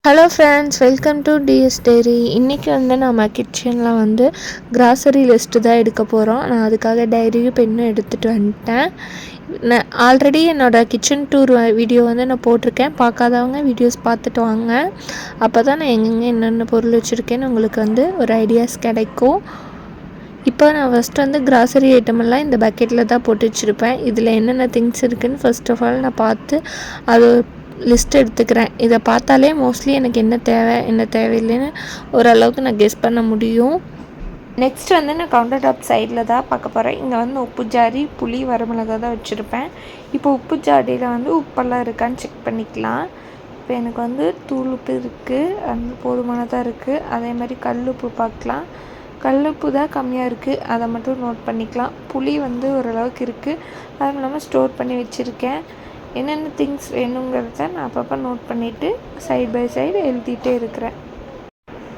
Hello friends, welcome to DS diary. இன்றைக்கி வந்து நம்ம கிச்சனில் வந்து கிராசரி லிஸ்ட்டு தான் எடுக்க போகிறோம். நான் அதுக்காக டைரியும் பெண்ணும் எடுத்துகிட்டு வந்துட்டேன். நான் ஆல்ரெடி என்னோடய கிச்சன் டூர் வீடியோ வந்து நான் போட்டிருக்கேன். பார்க்காதவங்க வீடியோஸ் பார்த்துட்டு வாங்க. அப்போ தான் நான் எங்கெங்கே என்னென்ன பொருள் வச்சுருக்கேன்னு உங்களுக்கு வந்து ஒரு ஐடியாஸ் கிடைக்கும். இப்போ நான் ஃபஸ்ட்டு வந்து கிராசரி ஐட்டமெல்லாம் இந்த பக்கெட்டில் தான் போட்டு வச்சுருப்பேன். இதில் என்னென்ன திங்ஸ் இருக்குதுன்னு ஃபர்ஸ்ட் ஆஃப் ஆல் நான் பார்த்து அது லிஸ்ட் எடுத்துக்கிறேன். இதை பார்த்தாலே மோஸ்ட்லி எனக்கு என்ன தேவை என்ன தேவையில்லைன்னு ஓரளவுக்கு நான் கெஸ் பண்ண முடியும். நெக்ஸ்ட் வந்து நான் கவுண்டர் டாப் சைடில் தான் பார்க்க போகிறேன். இங்கே வந்து உப்பு ஜாடி, புளி, வரமிளகா தான் வச்சுருப்பேன். இப்போ உப்பு ஜாடியில் வந்து உப்பெல்லாம் இருக்கான்னு செக் பண்ணிக்கலாம். இப்போ எனக்கு வந்து தூள் உப்பு இருக்குது, அது போதுமானதாக இருக்குது. அதே மாதிரி கல் உப்பு பார்க்கலாம். கல் உப்பு தான் கம்மியாக இருக்குது, அதை மட்டும் நோட் பண்ணிக்கலாம். புளி வந்து ஓரளவுக்கு இருக்குது, அதுவும் இல்லாமல் ஸ்டோர் பண்ணி வச்சுருக்கேன். என்னென்ன திங்ஸ் வேணுங்கிறத நான் அப்பப்போ நோட் பண்ணிவிட்டு சைட் பை சைடு எழுதிட்டே இருக்கிறேன்.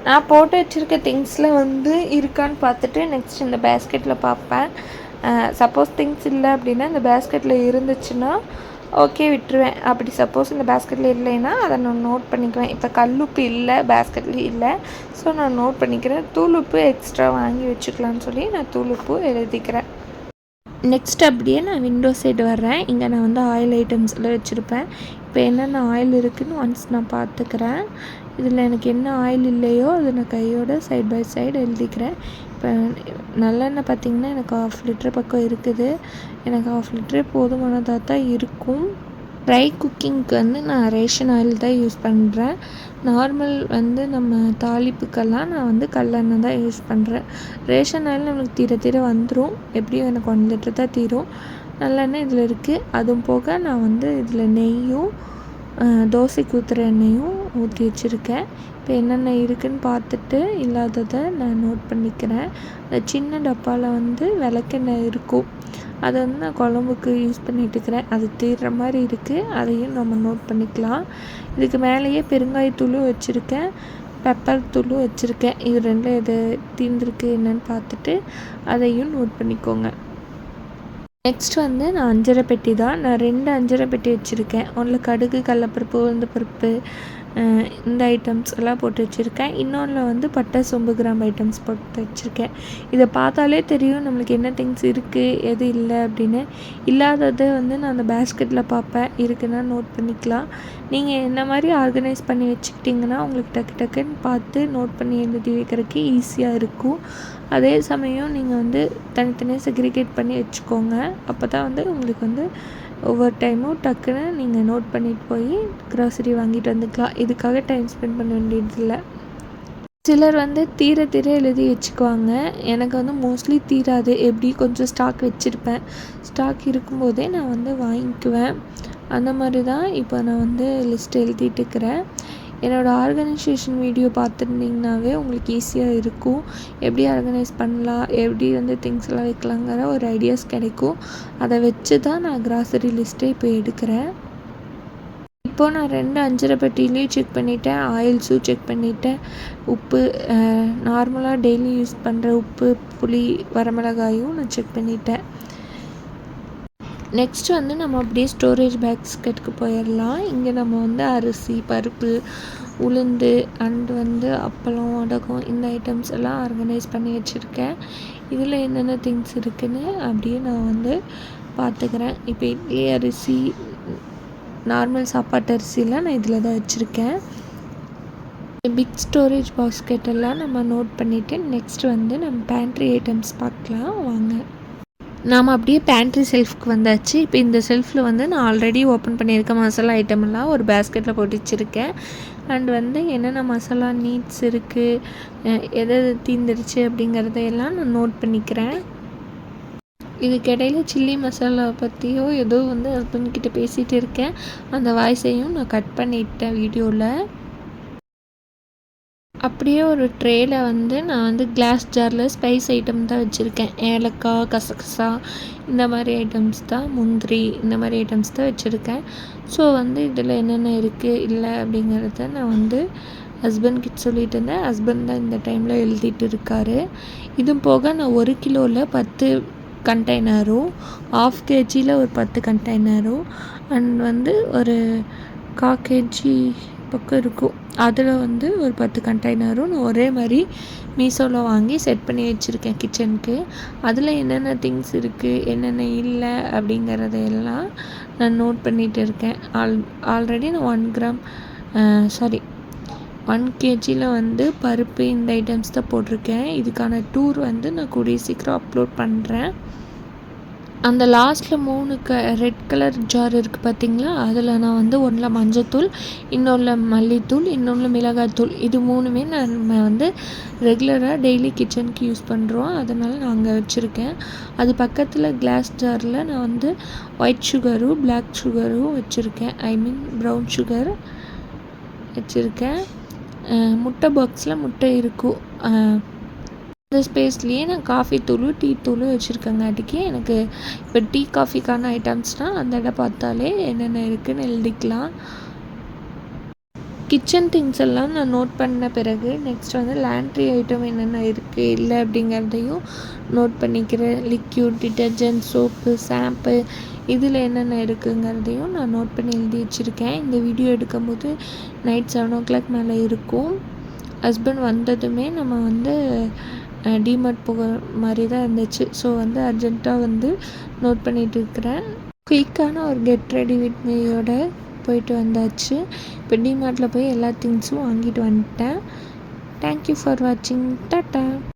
நான் போட்டு வச்சுருக்க திங்ஸில் வந்து இருக்கான்னு பார்த்துட்டு நெக்ஸ்ட் இந்த பேஸ்கெட்டில் பார்ப்பேன். சப்போஸ் திங்ஸ் இல்லை அப்படின்னா இந்த பேஸ்கெட்டில் இருந்துச்சுன்னா ஓகே விட்டுருவேன். அப்படி சப்போஸ் இந்த பேஸ்கெட்டில் இல்லைன்னா அதை நான் நோட் பண்ணிக்குவேன். இப்போ கல்லுப்பு இல்லை, பேஸ்கெட்லேயும் இல்லை, ஸோ நான் நோட் பண்ணிக்கிறேன். தூளுப்பு எக்ஸ்ட்ரா வாங்கி வச்சுக்கலான்னு சொல்லி நான் தூளுப்பு எழுதிக்கிறேன். நெக்ஸ்ட் அப்படியே நான் விண்டோ சைடு வர்றேன். இங்கே நான் வந்து ஆயில் ஐட்டம்ஸில் வச்சுருப்பேன். இப்போ என்னென்ன ஆயில் இருக்குதுன்னு ஒன்ஸ் நான் பார்த்துக்கிறேன். இதில் எனக்கு என்ன ஆயில் இல்லையோ அதை நான் கையோட சைட் பை சைடு எழுதிக்கிறேன். இப்போ நல்லெண்ணெய் பார்த்திங்கன்னா எனக்கு 1/2 லிட்டர் பக்கம் இருக்குது. எனக்கு 1/2 லிட்டரே போதுமானதாக தான் இருக்கும். ட்ரை குக்கிங்க்கு வந்து நான் ரேஷன் ஆயில் தான் யூஸ் பண்ணுறேன். நார்மல் வந்து நம்ம தாளிப்புக்கெல்லாம் நான் வந்து கடலெண்ணெய் தான் யூஸ் பண்ணுறேன். ரேஷன் ஆயில் நம்மளுக்கு தீர வந்துடும். எப்படியும் எனக்கு 1 லிட்டர் தான் தீரும். நல்லெண்ணெய் இதில் இருக்குது. அதுவும் போக நான் வந்து இதில் நெய்யும் தோசைக்கு ஊற்றுற எண்ணெயும் ஊற்றி வச்சுருக்கேன். இப்போ என்னென்ன இருக்குதுன்னு பார்த்துட்டு இல்லாததை நான் நோட் பண்ணிக்கிறேன். அந்த சின்ன டப்பாவில் வந்து விளக்கெண்ணெய் இருக்கும், அதை வந்து நான் குழம்புக்கு யூஸ் பண்ணிட்டுருக்கிறேன். அது தீர்ற மாதிரி இருக்குது, அதையும் நம்ம நோட் பண்ணிக்கலாம். இதுக்கு மேலேயே பெருங்காயத்தூளும் வச்சுருக்கேன், பெப்பர் தூளும் வச்சுருக்கேன். இது ரெண்டில் எது தீர்ந்துருக்கு என்னன்னு பார்த்துட்டு அதையும் நோட் பண்ணிக்கோங்க. நெக்ஸ்ட் வந்து நான் அஞ்சரை பெட்டி தான். நான் 2 அஞ்சரை பெட்டி வச்சுருக்கேன். ஒன்றில் கடுகு, கடலப்பருப்பு, உளுந்தம்பருப்பு, இந்த ஐட்டம்ஸ் எல்லாம் போட்டு வச்சுருக்கேன். இன்னொன்றில் வந்து பட்டை, சோம்பு, கிராம்பு ஐட்டம்ஸ் போட்டு வச்சுருக்கேன். இதை பார்த்தாலே தெரியும் நம்மளுக்கு என்ன திங்ஸ் இருக்குது எது இல்லை அப்படின்னு. இல்லாததை வந்து நான் அந்த பேஸ்கெட்டில் பார்ப்பேன், இருக்குன்னா நோட் பண்ணிக்கலாம். நீங்கள் என்ன மாதிரி ஆர்கனைஸ் பண்ணி வச்சுக்கிட்டிங்கன்னா உங்களுக்கு டக்குன்னு பார்த்து நோட் பண்ணி எழுதி வைக்கிறதுக்கு ஈஸியாக இருக்கும். அதே சமயம் நீங்கள் வந்து தனித்தனியாக செக்ரிகேட் பண்ணி வச்சுக்கோங்க. அப்போ தான் வந்து உங்களுக்கு வந்து ஒவ்வொரு டைமும் டக்குன்னு நீங்கள் நோட் பண்ணிட்டு போய் க்ராசரி வாங்கிட்டு வந்துக்கலாம். இதுக்காக டைம் ஸ்பெண்ட் பண்ண வேண்டியதில்லை. சிலர் வந்து தீர எழுதி வச்சுக்குவாங்க. எனக்கு வந்து மோஸ்ட்லி தீராது. எப்படி கொஞ்சம் ஸ்டாக் வச்சுருப்பேன். ஸ்டாக் இருக்கும்போதே நான் வந்து வாங்கிக்குவேன். அந்த மாதிரி தான் இப்போ நான் வந்து லிஸ்ட் எழுதிட்டு இருக்கிறேன். என்னோடய ஆர்கனைசேஷன் வீடியோ பார்த்துருந்தீங்கன்னாவே உங்களுக்கு ஈஸியாக இருக்கும். எப்படி ஆர்கனைஸ் பண்ணலாம், எப்படி வந்து திங்ஸ் எல்லாம் வைக்கலாங்கிற ஒரு ஐடியாஸ் கிடைக்கும். அதை வச்சு தான் நான் கிராசரி லிஸ்ட்டை இப்போ எடுக்கிறேன். இப்போது நான் 2 அஞ்சரை பெட்டிலையும் செக் பண்ணிவிட்டேன், ஆயில்ஸும் செக் பண்ணிவிட்டேன். உப்பு நார்மலாக டெய்லி யூஸ் பண்ணுற உப்பு, புளி, வரமிளகாயும் நான் செக் பண்ணிவிட்டேன். நெக்ஸ்ட் வந்து நம்ம அப்படியே ஸ்டோரேஜ் பேஸ்கெட்டுக்கு போயிடலாம். இங்கே நம்ம வந்து அரிசி, பருப்பு, உளுந்து அண்ட் வந்து அப்பளம், வடகம் இந்த ஐட்டம்ஸ் எல்லாம் ஆர்கனைஸ் பண்ணி வச்சுருக்கேன். இதில் என்னென்ன திங்ஸ் இருக்குதுன்னு அப்படியே நான் வந்து பார்த்துக்கிறேன். இப்போ இட்லி அரிசி, நார்மல் சாப்பாட்டு அரிசிலாம் நான் இதில் தான் வச்சுருக்கேன். பிக் ஸ்டோரேஜ் பாஸ்கெட்டெல்லாம் நம்ம நோட் பண்ணிவிட்டு நெக்ஸ்ட் வந்து நம்ம பேண்ட்ரி ஐட்டம்ஸ் பார்க்கலாம் வாங்க. நாம் அப்படியே பேண்ட்ரி செல்ஃப்க்கு வந்தாச்சு. இப்போ இந்த செல்ஃபில் வந்து நான் ஆல்ரெடி ஓப்பன் பண்ணியிருக்க மசாலா ஐட்டமெல்லாம் ஒரு பேஸ்கெட்டில் போட்டு வச்சுருக்கேன். அண்ட் வந்து என்னென்ன மசாலா நீட்ஸ் இருக்குது, எது தீர்ந்துருச்சு அப்படிங்கிறதையெல்லாம் நான் நோட் பண்ணிக்கிறேன். இதுக்கிடையில் சில்லி மசாலா பற்றியோ ஏதோ வந்து ஹஸ்பண்ட்கிட்ட பேசிகிட்டு இருக்கேன். அந்த வாய்ஸையும் நான் கட் பண்ணிட்டேன் வீடியோவில். அப்படியே ஒரு ட்ரேயில் வந்து நான் வந்து கிளாஸ் ஜாரில் ஸ்பைஸ் ஐட்டம் தான் வச்சுருக்கேன். ஏலக்காய், கசகசா இந்த மாதிரி ஐட்டம்ஸ் தான், முந்திரி இந்த மாதிரி ஐட்டம்ஸ் தான் வச்சுருக்கேன். ஸோ வந்து இதில் என்னென்ன இருக்குது இல்லை அப்படிங்கிறத நான் வந்து ஹஸ்பண்ட்கிட்ட சொல்லிட்டு இருந்தேன். ஹஸ்பண்ட் தான் இந்த டைமில் எழுதிட்டு இருக்கார். இதுவும் போக நான் 1 கிலோவில் 10 கண்டெய்னரும், 1/2 kgயில் ஒரு 10 கண்டெய்னரும், அண்ட் வந்து ஒரு 1/4 kg பக்கம் இருக்கும் அதில் வந்து ஒரு 10 கண்டெய்னரும் நான் ஒரே மாதிரி மீஷோவில் வாங்கி செட் பண்ணி வச்சுருக்கேன் கிச்சனுக்கு. அதில் என்னென்ன திங்ஸ் இருக்குது, என்னென்ன இல்லை அப்படிங்கிறதையெல்லாம் நான் நோட் பண்ணிகிட்டு இருக்கேன். ஆல்ரெடி நான் 1 kgயில் வந்து பருப்பு இந்த ஐட்டம்ஸ் தான் போட்டிருக்கேன். இதுக்கான டூர் வந்து நான் கூடிய சீக்கிரம் அப்லோட் பண்ணுறேன். அந்த லாஸ்ட்டில் 3 ரெட் கலர் ஜார் இருக்குது பார்த்திங்களா, அதில் நான் வந்து ஒன்றில் மஞ்சத்தூள், இன்னொன்றில் மல்லித்தூள், இன்னொன்றில் மிளகாய்த்தூள், இது 3மே நம்ம வந்து ரெகுலராக டெய்லி கிச்சனுக்கு யூஸ் பண்ணுறோம். அதனால் நான் அங்கே வச்சுருக்கேன். அது பக்கத்தில் கிளாஸ் ஜாரில் நான் வந்து ஒயிட் சுகரும் பிளாக் சுகரும் வச்சுருக்கேன். ப்ரௌன் சுகர் வச்சுருக்கேன். முட்டை பாக்ஸில் முட்டை இருக்கும். அந்த ஸ்பேஸ்லேயே நான் காஃபி தூள் டீ தூள் வச்சுருக்கங்காட்டிக்கு எனக்கு இப்போ டீ காஃபிக்கான ஐட்டம்ஸ்னால் அந்த இடம் பார்த்தாலே என்னென்ன இருக்குதுன்னு எழுதிக்கலாம். கிச்சன் திங்ஸ் எல்லாம் நான் நோட் பண்ண பிறகு நெக்ஸ்ட் வந்து லேண்ட்ரி ஐட்டம் என்னென்ன இருக்குது இல்லை அப்படிங்கிறதையும் நோட் பண்ணிக்கிறேன். லிக்யூட், டிட்டர்ஜென்ட், சோப்பு, ஷாம்பு இதில் என்னென்ன இருக்குங்கிறதையும் நான் நோட் பண்ணி எழுதி வச்சுருக்கேன். இந்த வீடியோ எடுக்கும்போது நைட் 7 o'clock மேலே இருக்கும். ஹஸ்பண்ட் வந்ததுமே நம்ம வந்து டிமார்ட் போகிற மாதிரி தான் இருந்துச்சு. ஸோ வந்து அர்ஜென்ட்டாக வந்து நோட் பண்ணிகிட்டு இருக்கிறேன். குயிக்கான ஒரு கெட் ரெடி வித் மீயோட போயிட்டு வந்தாச்சு. இப்போ டிமார்ட்டில் போய் எல்லா திங்ஸும் வாங்கிட்டு வந்துட்டேன். தேங்க்யூ ஃபார் வாட்சிங். டாட்டா.